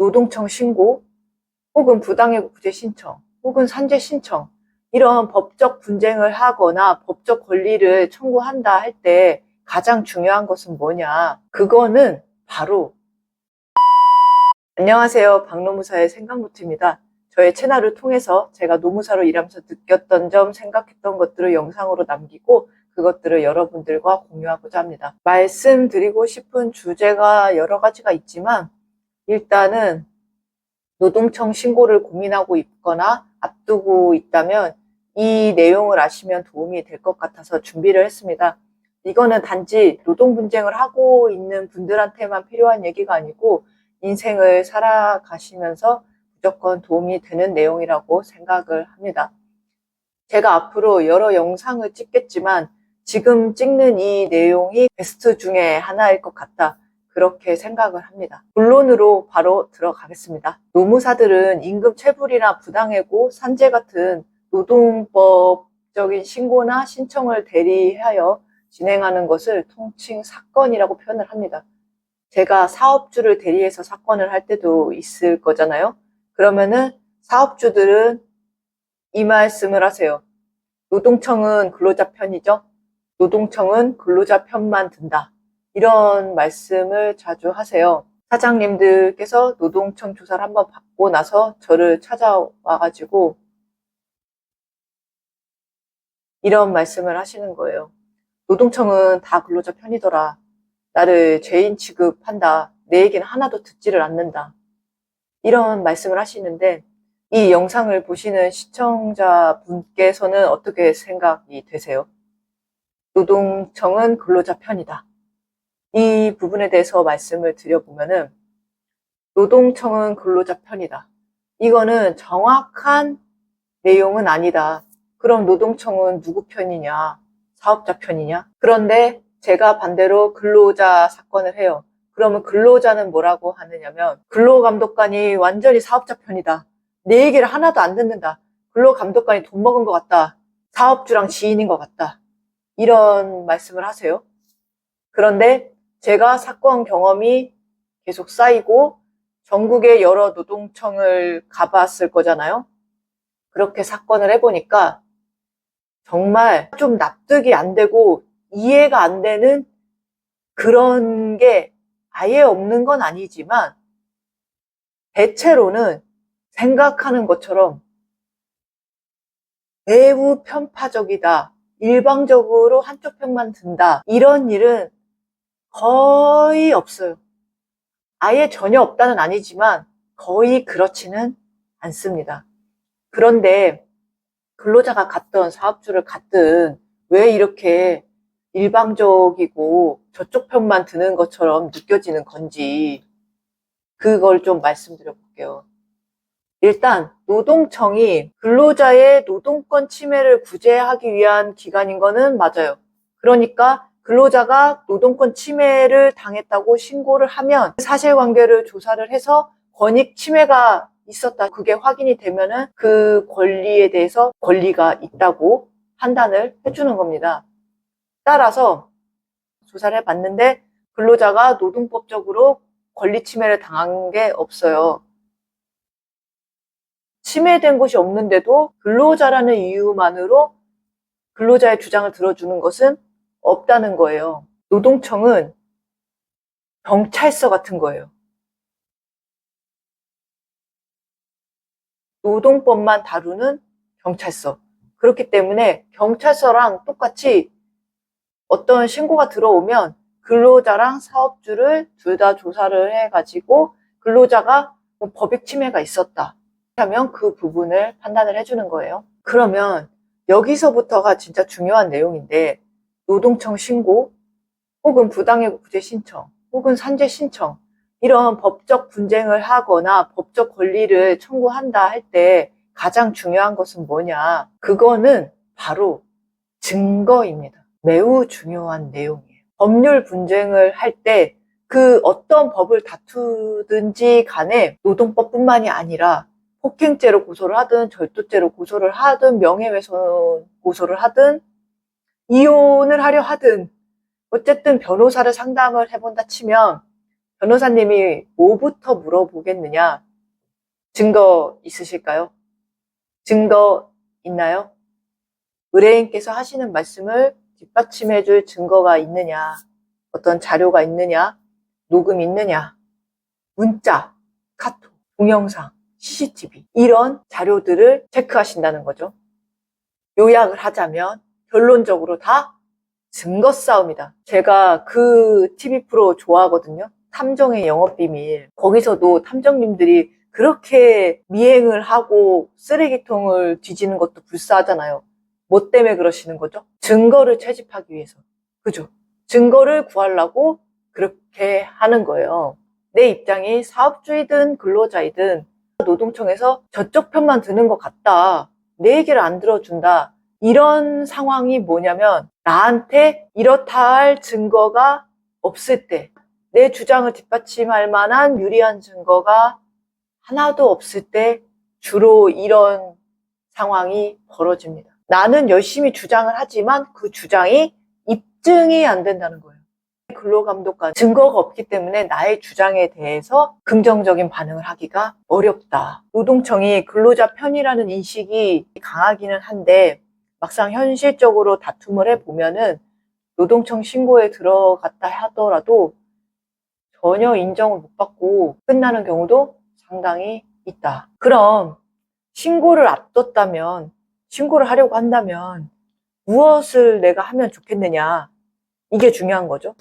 노동청 신고, 혹은 부당해고구제 신청, 혹은 산재 신청, 이런 법적 분쟁을 하거나 법적 권리를 청구한다 할 때 가장 중요한 것은 뭐냐? 그거는 바로 안녕하세요. 박노무사의 생각노트입니다. 저의 채널을 통해서 제가 노무사로 일하면서 느꼈던 점, 생각했던 것들을 영상으로 남기고 그것들을 여러분들과 공유하고자 합니다. 말씀드리고 싶은 주제가 여러 가지가 있지만 일단은 노동청 신고를 고민하고 있거나 앞두고 있다면 이 내용을 아시면 도움이 될 것 같아서 준비를 했습니다. 이거는 단지 노동 분쟁을 하고 있는 분들한테만 필요한 얘기가 아니고 인생을 살아가시면서 무조건 도움이 되는 내용이라고 생각을 합니다. 제가 앞으로 여러 영상을 찍겠지만 지금 찍는 이 내용이 베스트 중에 하나일 것 같다. 그렇게 생각을 합니다. 본론으로 바로 들어가겠습니다. 노무사들은 임금 체불이나 부당해고, 산재 같은 노동법적인 신고나 신청을 대리하여 진행하는 것을 통칭 사건이라고 표현을 합니다. 제가 사업주를 대리해서 사건을 할 때도 있을 거잖아요. 그러면은 사업주들은 이 말씀을 하세요. 노동청은 근로자 편이죠. 노동청은 근로자 편만 든다. 이런 말씀을 자주 하세요. 사장님들께서 노동청 조사를 한번 받고 나서 저를 찾아와가지고 이런 말씀을 하시는 거예요. 노동청은 다 근로자 편이더라. 나를 죄인 취급한다. 내 얘기는 하나도 듣지를 않는다. 이런 말씀을 하시는데 이 영상을 보시는 시청자분께서는 어떻게 생각이 되세요? 노동청은 근로자 편이다. 이 부분에 대해서 말씀을 드려보면은 노동청은 근로자 편이다. 이거는 정확한 내용은 아니다. 그럼 노동청은 누구 편이냐? 사업자 편이냐? 그런데 제가 반대로 근로자 사건을 해요. 그러면 근로자는 뭐라고 하느냐면 근로감독관이 완전히 사업자 편이다. 내 얘기를 하나도 안 듣는다. 근로감독관이 돈 먹은 것 같다. 사업주랑 지인인 것 같다. 이런 말씀을 하세요. 그런데 제가 사건 경험이 계속 쌓이고 전국의 여러 노동청을 가봤을 거잖아요. 그렇게 사건을 해보니까 정말 좀 납득이 안 되고 이해가 안 되는 그런 게 아예 없는 건 아니지만 대체로는 생각하는 것처럼 매우 편파적이다. 일방적으로 한쪽 편만 든다. 이런 일은 거의 없어요. 아예 전혀 없다는 아니지만 거의 그렇지는 않습니다. 그런데 근로자가 갔든 사업주를 갔든 왜 이렇게 일방적이고 저쪽 편만 드는 것처럼 느껴지는 건지 그걸 좀 말씀드려 볼게요. 일단 노동청이 근로자의 노동권 침해를 구제하기 위한 기관인 거는 맞아요. 그러니까 근로자가 노동권 침해를 당했다고 신고를 하면 사실관계를 조사를 해서 권익 침해가 있었다. 그게 확인이 되면은 그 권리에 대해서 권리가 있다고 판단을 해주는 겁니다. 따라서 조사를 해봤는데 근로자가 노동법적으로 권리 침해를 당한 게 없어요. 침해된 것이 없는데도 근로자라는 이유만으로 근로자의 주장을 들어주는 것은 없다는 거예요. 노동청은 경찰서 같은 거예요. 노동법만 다루는 경찰서. 그렇기 때문에 경찰서랑 똑같이 어떤 신고가 들어오면 근로자랑 사업주를 둘 다 조사를 해가지고 근로자가 법익 침해가 있었다 하면 그 부분을 판단을 해주는 거예요. 그러면 여기서부터가 진짜 중요한 내용인데 노동청 신고 혹은 부당해고구제 신청 혹은 산재 신청 이런 법적 분쟁을 하거나 법적 권리를 청구한다 할 때 가장 중요한 것은 뭐냐? 그거는 바로 증거입니다. 매우 중요한 내용이에요. 법률 분쟁을 할 때 그 어떤 법을 다투든지 간에 노동법뿐만이 아니라 폭행죄로 고소를 하든 절도죄로 고소를 하든 명예훼손 고소를 하든 이혼을 하려 하든 어쨌든 변호사를 상담을 해본다 치면 변호사님이 뭐부터 물어보겠느냐? 증거 있으실까요? 증거 있나요? 의뢰인께서 하시는 말씀을 뒷받침해줄 증거가 있느냐? 어떤 자료가 있느냐? 녹음이 있느냐? 문자, 카톡, 동영상, CCTV 이런 자료들을 체크하신다는 거죠. 요약을 하자면 결론적으로 다 증거 싸움이다. 제가 그 TV 프로 좋아하거든요. 탐정의 영업비밀. 거기서도 탐정님들이 그렇게 미행을 하고 쓰레기통을 뒤지는 것도 불사하잖아요. 뭐 때문에 그러시는 거죠? 증거를 채집하기 위해서. 그죠? 증거를 구하려고 그렇게 하는 거예요. 내 입장이 사업주이든 근로자이든 노동청에서 저쪽 편만 드는 것 같다. 내 얘기를 안 들어준다. 이런 상황이 뭐냐면 나한테 이렇다 할 증거가 없을 때, 내 주장을 뒷받침할 만한 유리한 증거가 하나도 없을 때 주로 이런 상황이 벌어집니다. 나는 열심히 주장을 하지만 그 주장이 입증이 안 된다는 거예요. 근로감독관 증거가 없기 때문에 나의 주장에 대해서 긍정적인 반응을 하기가 어렵다. 노동청이 근로자 편이라는 인식이 강하기는 한데 막상 현실적으로 다툼을 해보면은 노동청 신고에 들어갔다 하더라도 전혀 인정을 못 받고 끝나는 경우도 상당히 있다. 그럼 신고를 앞뒀다면, 신고를 하려고 한다면 무엇을 내가 하면 좋겠느냐? 이게 중요한 거죠.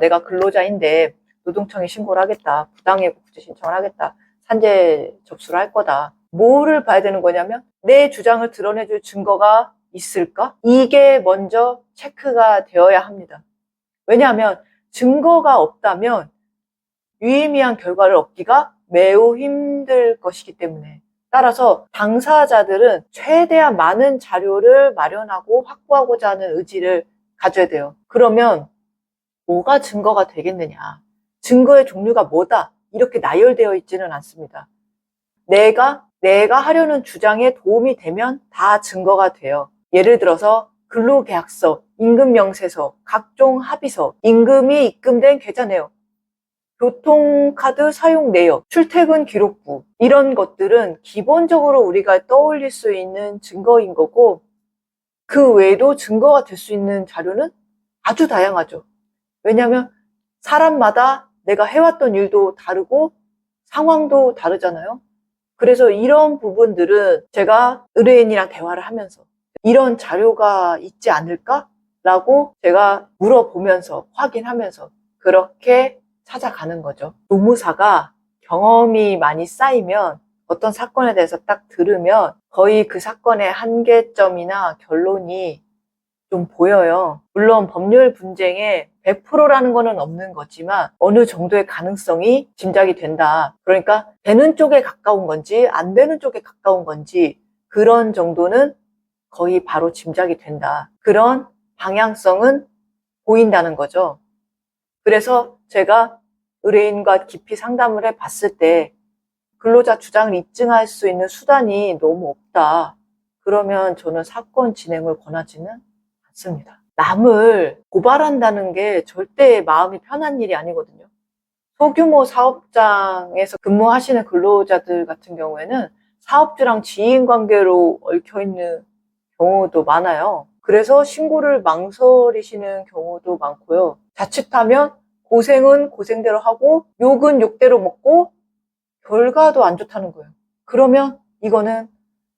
내가 근로자인데 노동청에 신고를 하겠다. 부당해고 구제 신청을 하겠다. 산재 접수를 할 거다. 뭐를 봐야 되는 거냐면 내 주장을 드러내줄 증거가 있을까? 이게 먼저 체크가 되어야 합니다. 왜냐하면 증거가 없다면 유의미한 결과를 얻기가 매우 힘들 것이기 때문에 따라서 당사자들은 최대한 많은 자료를 마련하고 확보하고자 하는 의지를 가져야 돼요. 그러면 뭐가 증거가 되겠느냐? 증거의 종류가 뭐다? 이렇게 나열되어 있지는 않습니다. 내가 하려는 주장에 도움이 되면 다 증거가 돼요. 예를 들어서 근로계약서, 임금명세서, 각종 합의서, 임금이 입금된 계좌내역, 교통카드 사용 내역, 출퇴근 기록부 이런 것들은 기본적으로 우리가 떠올릴 수 있는 증거인 거고 그 외에도 증거가 될 수 있는 자료는 아주 다양하죠. 왜냐하면 사람마다 내가 해왔던 일도 다르고 상황도 다르잖아요. 그래서 이런 부분들은 제가 의뢰인이랑 대화를 하면서 이런 자료가 있지 않을까라고 제가 물어보면서 확인하면서 그렇게 찾아가는 거죠. 노무사가 경험이 많이 쌓이면 어떤 사건에 대해서 딱 들으면 거의 그 사건의 한계점이나 결론이 좀 보여요. 물론 법률 분쟁에 100%라는 거는 없는 거지만 어느 정도의 가능성이 짐작이 된다. 그러니까 되는 쪽에 가까운 건지 안 되는 쪽에 가까운 건지 그런 정도는 거의 바로 짐작이 된다. 그런 방향성은 보인다는 거죠. 그래서 제가 의뢰인과 깊이 상담을 해봤을 때 근로자 주장을 입증할 수 있는 수단이 너무 없다. 그러면 저는 사건 진행을 권하지는 않습니다. 남을 고발한다는 게 절대 마음이 편한 일이 아니거든요. 소규모 사업장에서 근무하시는 근로자들 같은 경우에는 사업주랑 지인 관계로 얽혀있는 경우도 많아요. 그래서 신고를 망설이시는 경우도 많고요. 자칫하면 고생은 고생대로 하고 욕은 욕대로 먹고 결과도 안 좋다는 거예요. 그러면 이거는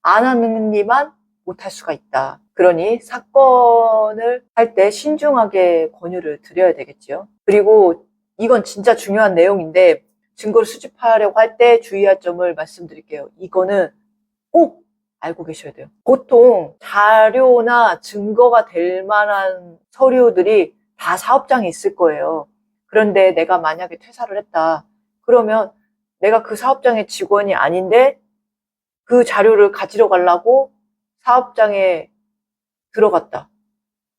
안 하는 이만 못할 수가 있다. 그러니 사건을 할 때 신중하게 권유를 드려야 되겠죠. 그리고 이건 진짜 중요한 내용인데 증거를 수집하려고 할 때 주의할 점을 말씀드릴게요. 이거는 꼭 알고 계셔야 돼요. 보통 자료나 증거가 될 만한 서류들이 다 사업장에 있을 거예요. 그런데 내가 만약에 퇴사를 했다. 그러면 내가 그 사업장의 직원이 아닌데 그 자료를 가지러 가려고 사업장에 들어갔다.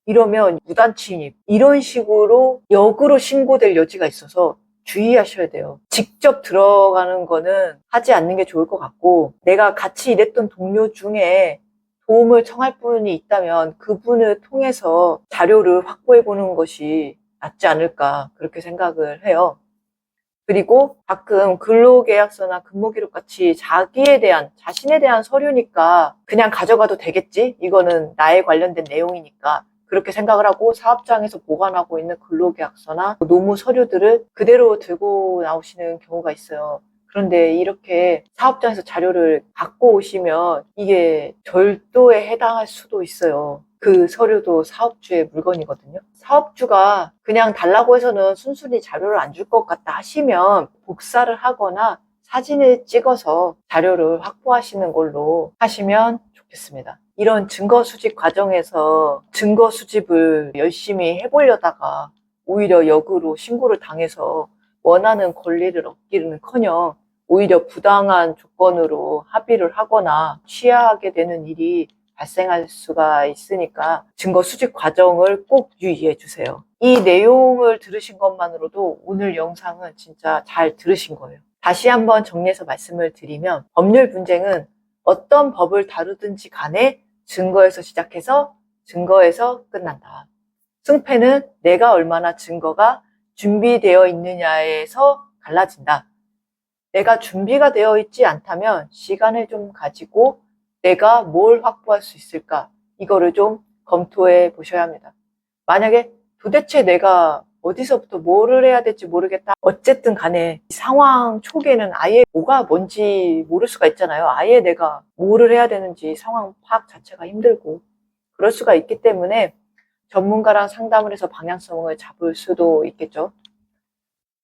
이러면 무단 침입 이런 식으로 역으로 신고될 여지가 있어서 주의하셔야 돼요. 직접 들어가는 거는 하지 않는 게 좋을 것 같고 내가 같이 일했던 동료 중에 도움을 청할 분이 있다면 그분을 통해서 자료를 확보해 보는 것이 낫지 않을까 그렇게 생각을 해요. 그리고 가끔 근로계약서나 근무기록 같이 자신에 대한 서류니까 그냥 가져가도 되겠지? 이거는 나에 관련된 내용이니까. 그렇게 생각을 하고 사업장에서 보관하고 있는 근로계약서나 노무 서류들을 그대로 들고 나오시는 경우가 있어요. 그런데 이렇게 사업장에서 자료를 갖고 오시면 이게 절도에 해당할 수도 있어요. 그 서류도 사업주의 물건이거든요. 사업주가 그냥 달라고 해서는 순순히 자료를 안 줄 것 같다 하시면 복사를 하거나 사진을 찍어서 자료를 확보하시는 걸로 하시면 좋겠습니다. 이런 증거 수집 과정에서 증거 수집을 열심히 해보려다가 오히려 역으로 신고를 당해서 원하는 권리를 얻기는커녕 오히려 부당한 조건으로 합의를 하거나 취하하게 되는 일이 발생할 수가 있으니까 증거 수집 과정을 꼭 유의해 주세요. 이 내용을 들으신 것만으로도 오늘 영상은 진짜 잘 들으신 거예요. 다시 한번 정리해서 말씀을 드리면 법률 분쟁은 어떤 법을 다루든지 간에 증거에서 시작해서 증거에서 끝난다. 승패는 내가 얼마나 증거가 준비되어 있느냐에서 갈라진다. 내가 준비가 되어 있지 않다면 시간을 좀 가지고 내가 뭘 확보할 수 있을까? 이거를 좀 검토해 보셔야 합니다. 만약에 도대체 내가 어디서부터 뭐를 해야 될지 모르겠다. 어쨌든 간에 상황 초기에는 아예 뭐가 뭔지 모를 수가 있잖아요. 아예 내가 뭐를 해야 되는지 상황 파악 자체가 힘들고 그럴 수가 있기 때문에 전문가랑 상담을 해서 방향성을 잡을 수도 있겠죠.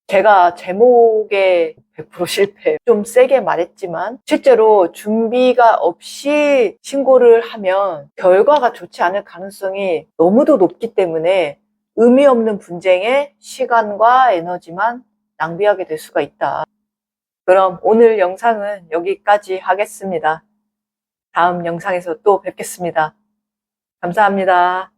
제가 제목에 100% 실패, 좀 세게 말했지만 실제로 준비가 없이 신고를 하면 결과가 좋지 않을 가능성이 너무도 높기 때문에 의미 없는 분쟁에 시간과 에너지만 낭비하게 될 수가 있다. 그럼 오늘 영상은 여기까지 하겠습니다. 다음 영상에서 또 뵙겠습니다. 감사합니다.